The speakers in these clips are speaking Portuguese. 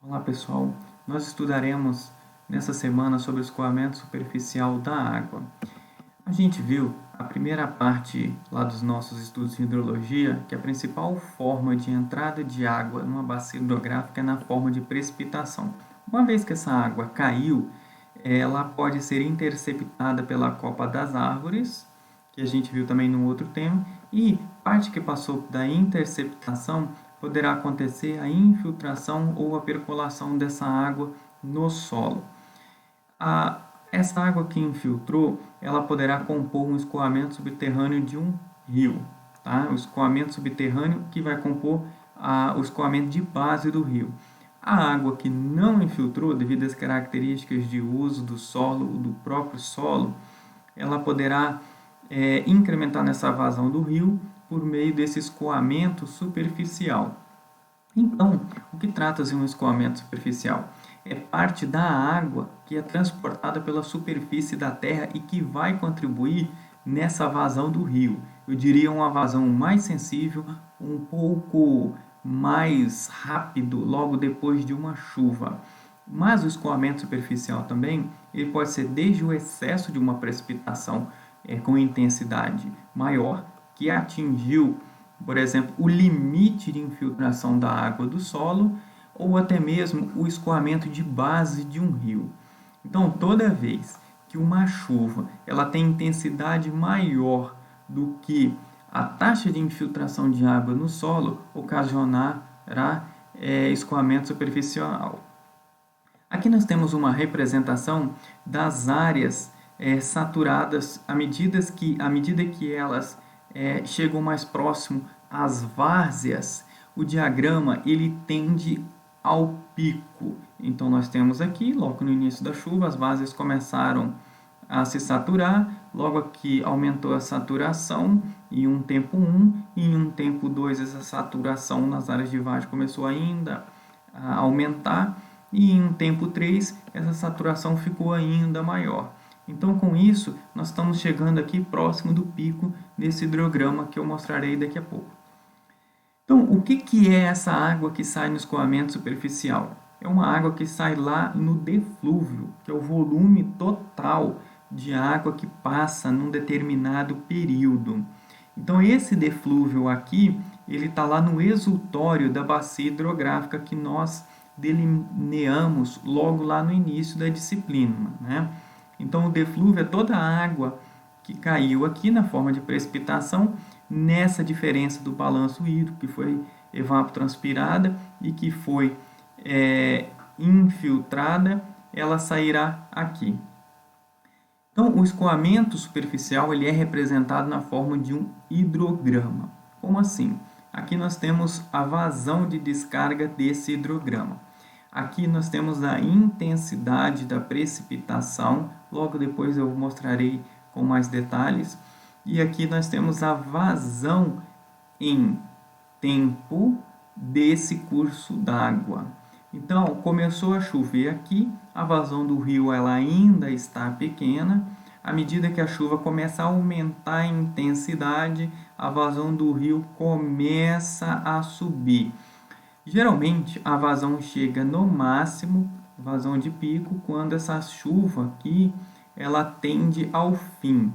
Olá pessoal, nós estudaremos nessa semana sobre o escoamento superficial da água. A gente viu a primeira parte lá dos nossos estudos de hidrologia que a principal forma de entrada de água numa bacia hidrográfica é na forma de precipitação. Uma vez que essa água caiu, ela pode ser interceptada pela copa das árvores, que a gente viu também no outro tema, e parte que passou da interceptação poderá acontecer a infiltração ou a percolação dessa água no solo. Essa água que infiltrou, ela poderá compor um escoamento subterrâneo de um rio, tá? O escoamento subterrâneo que vai compor o escoamento de base do rio. A água que não infiltrou, devido às características de uso do solo, do próprio solo, ela poderá incrementar nessa vazão do rio por meio desse escoamento superficial. Então, o que trata-se de um escoamento superficial? É parte da água que é transportada pela superfície da terra e que vai contribuir nessa vazão do rio. Eu diria uma vazão mais sensível, um pouco mais rápido logo depois de uma chuva. Mas o escoamento superficial também, ele pode ser desde o excesso de uma precipitação com intensidade maior, que atingiu, por exemplo, o limite de infiltração da água do solo, ou até mesmo o escoamento de base de um rio. Então, toda vez que uma chuva ela tem intensidade maior do que a taxa de infiltração de água no solo, ocasionará escoamento superficial. Aqui nós temos uma representação das áreas saturadas à medida que elas chegam mais próximo às várzeas. O diagrama ele tende ao pico. Então nós temos aqui, logo no início da chuva, as várzeas começaram a se saturar, logo aqui aumentou a saturação em um tempo 1, e em um tempo 2 essa saturação nas áreas de várzea começou ainda a aumentar, e em um tempo 3 essa saturação ficou ainda maior. Então, com isso, nós estamos chegando aqui próximo do pico nesse hidrograma que eu mostrarei daqui a pouco. Então, o que é essa água que sai no escoamento superficial? É uma água que sai lá no deflúvio, que é o volume total de água que passa num determinado período. Então, esse deflúvio aqui, ele está lá no exultório da bacia hidrográfica que nós delineamos logo lá no início da disciplina, né? Então, o deflúvio é toda a água que caiu aqui na forma de precipitação, nessa diferença do balanço hídrico, que foi evapotranspirada e que foi infiltrada, ela sairá aqui. Então, o escoamento superficial ele é representado na forma de um hidrograma. Como assim? Aqui nós temos a vazão de descarga desse hidrograma. Aqui nós temos a intensidade da precipitação, logo depois eu mostrarei com mais detalhes. E aqui nós temos a vazão em tempo desse curso d'água. Então, começou a chover aqui, a vazão do rio ela ainda está pequena. À medida que a chuva começa a aumentar a intensidade, a vazão do rio começa a subir. Geralmente, a vazão chega no máximo, vazão de pico, quando essa chuva aqui ela tende ao fim.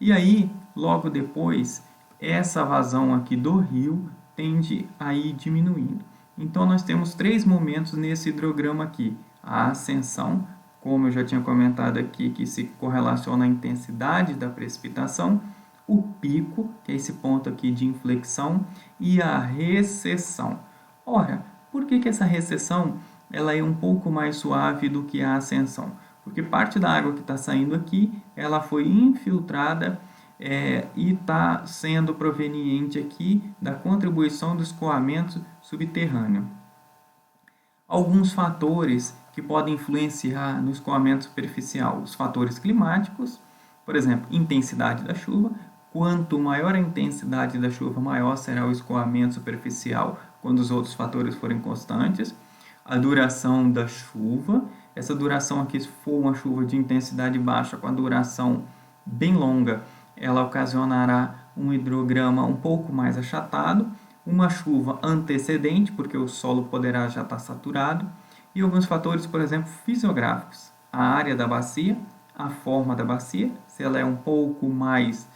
E aí, logo depois, essa vazão aqui do rio tende a ir diminuindo. Então, nós temos 3 momentos nesse hidrograma aqui. A ascensão, como eu já tinha comentado aqui, que se correlaciona à intensidade da precipitação. O pico, que é esse ponto aqui de inflexão. E a recessão. Ora, por que essa recessão ela é um pouco mais suave do que a ascensão? Porque parte da água que está saindo aqui, ela foi infiltrada e está sendo proveniente aqui da contribuição do escoamento subterrâneo. Alguns fatores que podem influenciar no escoamento superficial, os fatores climáticos, por exemplo, intensidade da chuva. Quanto maior a intensidade da chuva, maior será o escoamento superficial quando os outros fatores forem constantes. A duração da chuva, essa duração aqui, se for uma chuva de intensidade baixa com a duração bem longa, ela ocasionará um hidrograma um pouco mais achatado. Uma chuva antecedente, porque o solo poderá já estar saturado. e alguns fatores, por exemplo, fisiográficos. A área da bacia, a forma da bacia, se ela é um pouco mais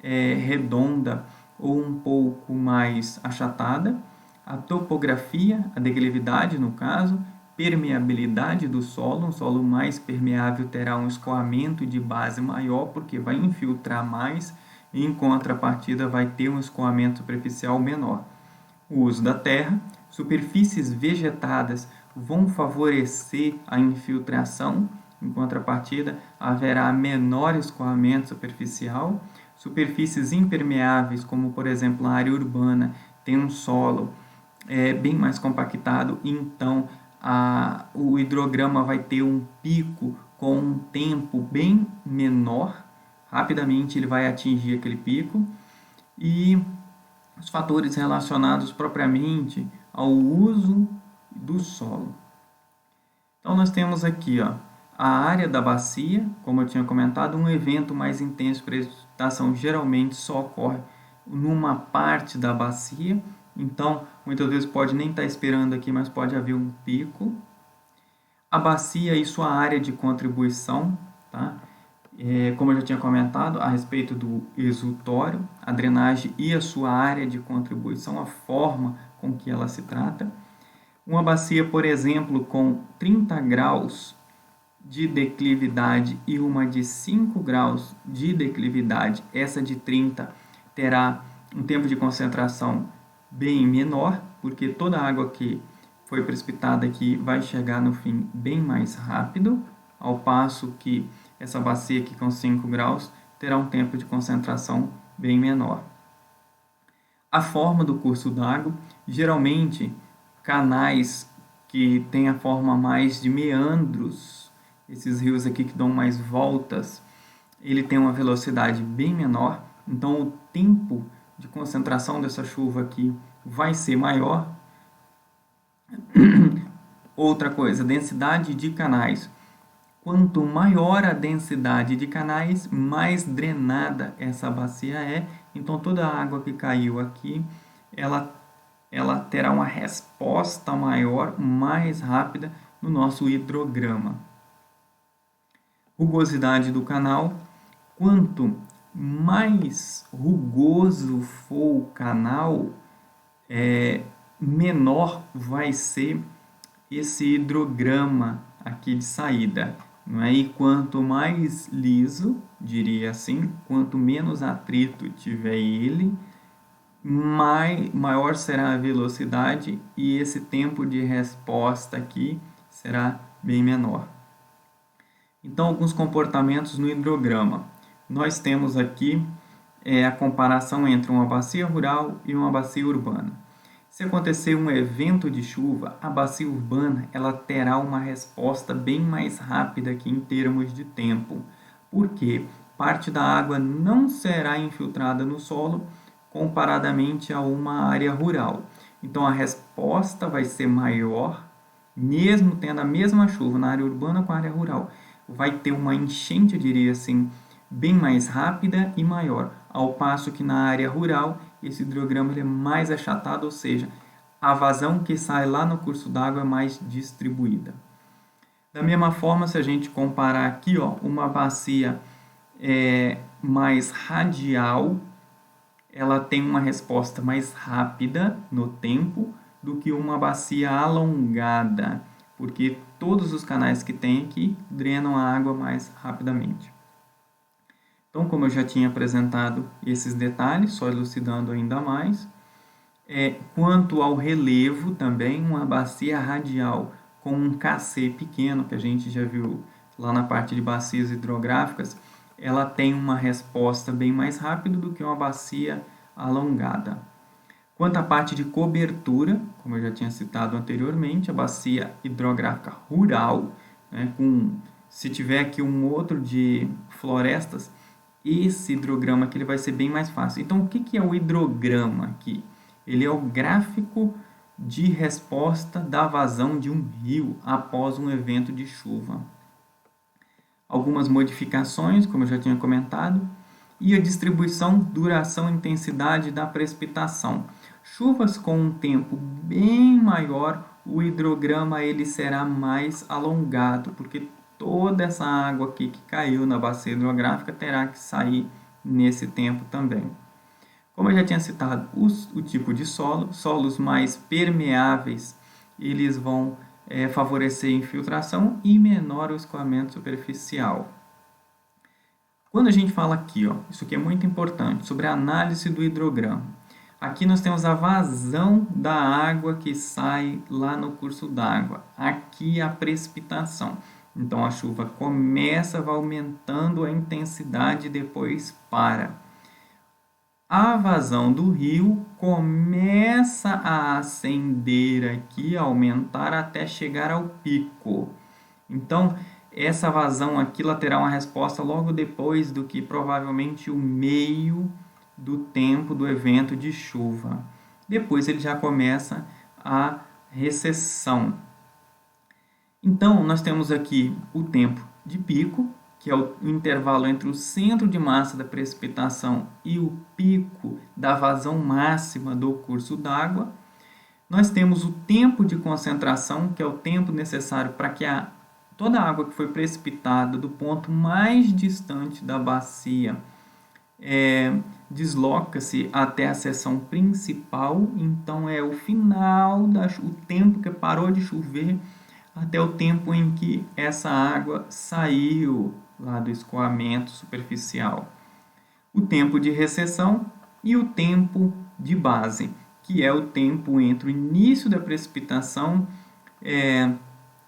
redonda ou um pouco mais achatada, a topografia, a declividade no caso, permeabilidade do solo, um solo mais permeável terá um escoamento de base maior, porque vai infiltrar mais, e em contrapartida vai ter um escoamento superficial menor. O uso da terra, superfícies vegetadas vão favorecer a infiltração, em contrapartida haverá menor escoamento superficial. Superfícies impermeáveis, como por exemplo a área urbana, tem um solo bem mais compactado, então o hidrograma vai ter um pico com um tempo bem menor, rapidamente ele vai atingir aquele pico, e os fatores relacionados propriamente ao uso do solo. Então nós temos aqui a área da bacia, como eu tinha comentado, um evento mais intenso de precipitação geralmente só ocorre numa parte da bacia, então muitas vezes pode nem estar esperando aqui, mas pode haver um pico. A bacia e sua área de contribuição, tá? Como eu já tinha comentado, a respeito do exutório, a drenagem e a sua área de contribuição, a forma com que ela se trata. Uma bacia, por exemplo, com 30 graus de declividade e uma de 5 graus de declividade, essa de 30 terá um tempo de concentração bem menor, porque toda a água que foi precipitada aqui vai chegar no fim bem mais rápido, ao passo que essa bacia aqui com 5 graus terá um tempo de concentração bem menor. A forma do curso d'água, geralmente canais que têm a forma mais de meandros, esses rios aqui que dão mais voltas, ele tem uma velocidade bem menor, então o tempo de concentração dessa chuva aqui vai ser maior. Outra coisa, densidade de canais. Quanto maior a densidade de canais, mais drenada essa bacia é. Então, toda a água que caiu aqui, ela terá uma resposta maior, mais rápida no nosso hidrograma. Rugosidade do canal. Quanto mais rugoso for o canal, menor vai ser esse hidrograma aqui de saída. Não é? E quanto mais liso, diria assim, quanto menos atrito tiver ele, maior será a velocidade e esse tempo de resposta aqui será bem menor. Então, alguns comportamentos no hidrograma. Nós temos aqui a comparação entre uma bacia rural e uma bacia urbana. Se acontecer um evento de chuva, a bacia urbana ela terá uma resposta bem mais rápida aqui em termos de tempo, porque parte da água não será infiltrada no solo comparadamente a uma área rural. Então a resposta vai ser maior, mesmo tendo a mesma chuva na área urbana com a área rural. Vai ter uma enchente, eu diria assim, bem mais rápida e maior, ao passo que na área rural esse hidrograma ele é mais achatado, ou seja, a vazão que sai lá no curso d'água é mais distribuída. Da mesma forma, se a gente comparar aqui, uma bacia mais radial, ela tem uma resposta mais rápida no tempo do que uma bacia alongada, porque todos os canais que tem aqui drenam a água mais rapidamente. Então, como eu já tinha apresentado esses detalhes, só elucidando ainda mais, quanto ao relevo também, uma bacia radial com um KC pequeno, que a gente já viu lá na parte de bacias hidrográficas, ela tem uma resposta bem mais rápida do que uma bacia alongada. Quanto à parte de cobertura, como eu já tinha citado anteriormente, a bacia hidrográfica rural, se tiver aqui um outro de florestas, esse hidrograma aqui ele vai ser bem mais fácil. Então, o que é o hidrograma aqui? Ele é o gráfico de resposta da vazão de um rio após um evento de chuva. Algumas modificações, como eu já tinha comentado, e a distribuição, duração e intensidade da precipitação. Chuvas com um tempo bem maior, o hidrograma ele será mais alongado, porque toda essa água aqui que caiu na bacia hidrográfica terá que sair nesse tempo também. Como eu já tinha citado, o tipo de solo, solos mais permeáveis, eles vão favorecer a infiltração e menor o escoamento superficial. Quando a gente fala aqui, ó, isso aqui é muito importante, sobre a análise do hidrograma. Aqui nós temos a vazão da água que sai lá no curso d'água. Aqui a precipitação. Então a chuva começa, vai aumentando a intensidade e depois para. A vazão do rio começa a ascender aqui, a aumentar até chegar ao pico. Então, essa vazão aqui ela terá uma resposta logo depois do que provavelmente o meio do tempo do evento de chuva. Depois ele já começa a recessão. Então, nós temos aqui o tempo de pico, que é o intervalo entre o centro de massa da precipitação e o pico da vazão máxima do curso d'água. Nós temos o tempo de concentração, que é o tempo necessário para que toda a água que foi precipitada do ponto mais distante da bacia desloca-se até a seção principal. Então, é o final, o tempo que parou de chover até o tempo em que essa água saiu lá do escoamento superficial. O tempo de recessão e o tempo de base, que é o tempo entre o início da precipitação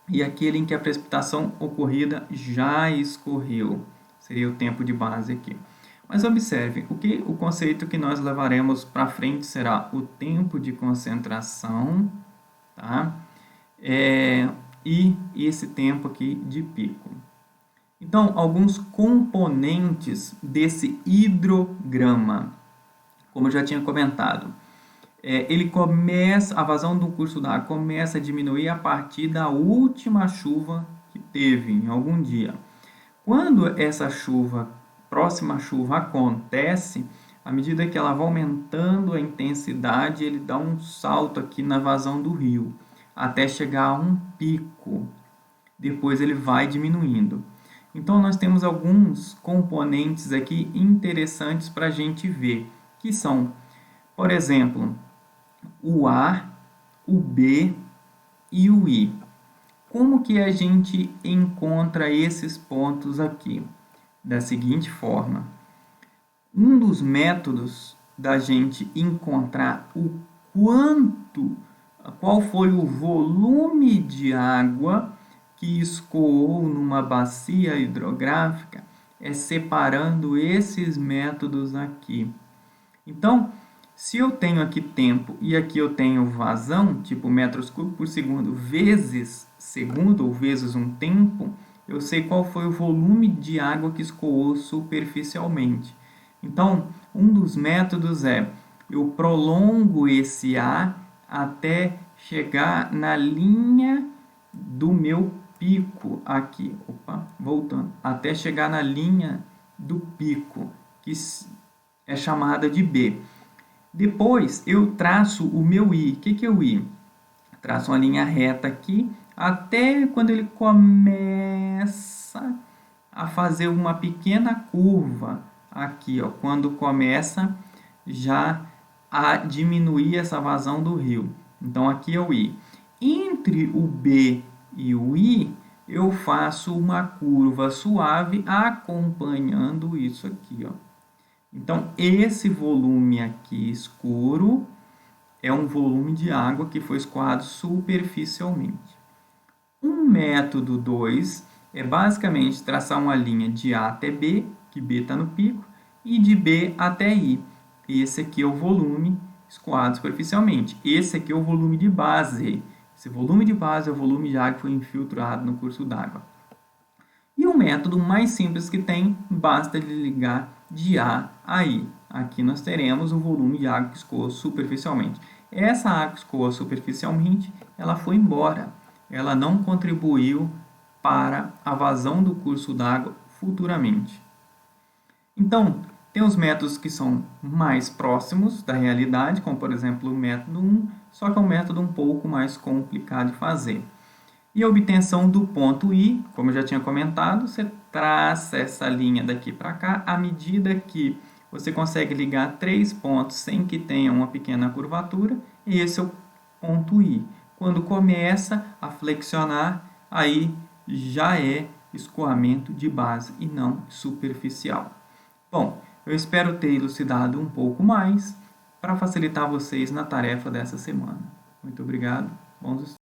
e aquele em que a precipitação ocorrida já escorreu. Seria o tempo de base aqui. Mas observe, o conceito que nós levaremos para frente será o tempo de concentração, tá? E esse tempo aqui de pico. Então, alguns componentes desse hidrograma, como eu já tinha comentado, a vazão do curso d'água começa a diminuir a partir da última chuva que teve em algum dia. Quando essa próxima chuva acontece, à medida que ela vai aumentando a intensidade, ele dá um salto aqui na vazão do rio, até chegar a um pico. Depois ele vai diminuindo. Então, nós temos alguns componentes aqui interessantes para a gente ver, que são, por exemplo, o A, o B e o I. Como que a gente encontra esses pontos aqui? Da seguinte forma. Um dos métodos da gente encontrar qual foi o volume de água que escoou numa bacia hidrográfica é separando esses métodos aqui. Então, se eu tenho aqui tempo e aqui eu tenho vazão, tipo metros cúbicos por segundo vezes segundo ou vezes um tempo, eu sei qual foi o volume de água que escoou superficialmente. Então, um dos métodos eu prolongo esse A até chegar na linha do meu pico aqui. Voltando. Até chegar na linha do pico, que é chamada de B. Depois, eu traço o meu I. O que é o I? Traço uma linha reta aqui, até quando ele começa a fazer uma pequena curva aqui, ó, quando começa já a diminuir essa vazão do rio. Então, aqui é o I. Entre o B e o I, eu faço uma curva suave acompanhando isso aqui, ó. Então, esse volume aqui escuro é um volume de água que foi escoado superficialmente. Um método 2 é basicamente traçar uma linha de A até B, que B está no pico, e de B até I. Esse aqui é o volume escoado superficialmente. Esse aqui é o volume de base. Esse volume de base é o volume de água que foi infiltrado no curso d'água. E o método mais simples que tem, basta ele ligar de A a I. Aqui nós teremos o volume de água que escoou superficialmente. Essa água que escoou superficialmente, ela foi embora. Ela não contribuiu para a vazão do curso d'água futuramente. Então, Tem os métodos que são mais próximos da realidade, como por exemplo o método 1, só que é um método um pouco mais complicado de fazer. E a obtenção do ponto I, como eu já tinha comentado, você traça essa linha daqui para cá, à medida que você consegue ligar 3 pontos sem que tenha uma pequena curvatura, e esse é o ponto I. Quando começa a flexionar, aí já é escoamento de base e não superficial. Bom, eu espero ter elucidado um pouco mais para facilitar vocês na tarefa dessa semana. Muito obrigado. Bons estudos.